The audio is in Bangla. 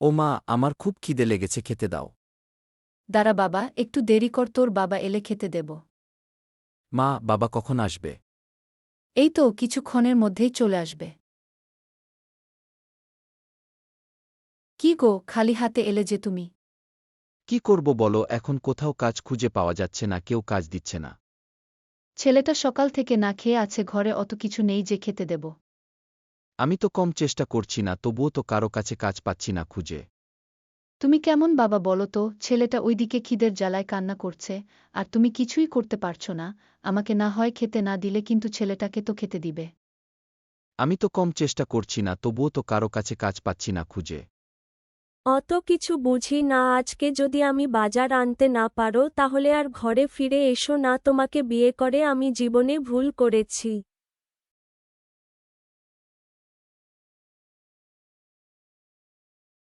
ও মা, আমার খুব খিদে লেগেছে, খেতে দাও। দাঁড়া বাবা, একটু দেরি কর, তোর বাবা এলে খেতে দেব। মা, বাবা কখন আসবে? এই তো কিছুক্ষণের মধ্যেই চলে আসবে। কি গো, খালি হাতে এলে যে তুমি? কি করব বলো, এখন কোথাও কাজ খুঁজে পাওয়া যাচ্ছে না, কেউ কাজ দিচ্ছে না। ছেলেটা সকাল থেকে না খেয়ে আছে, ঘরে অত কিছু নেই যে খেতে দেব। আমি তো কম চেষ্টা করছি না, তবুও তো কারো কাছে কাজ পাচ্ছি না খুঁজে। তুমি কেমন বাবা বলো তো, ছেলেটা ওইদিকে খিদের জ্বালায় কান্না করছে, আর তুমি কিছুই করতে পারছো না। আমাকে না হয় খেতে না দিলে কিন্তু ছেলেটাকে তো খেতে দিবে। আমি তো কম চেষ্টা করছি না, তবুও তো কারো কাছে কাজ পাচ্ছি না খুঁজে। অত কিছু বুঝি না, আজকে যদি আমি বাজার আনতে না পারো তাহলে আর ঘরে ফিরে এসো না, তোমাকে বিয়ে করে আমি জীবনে ভুল করেছি।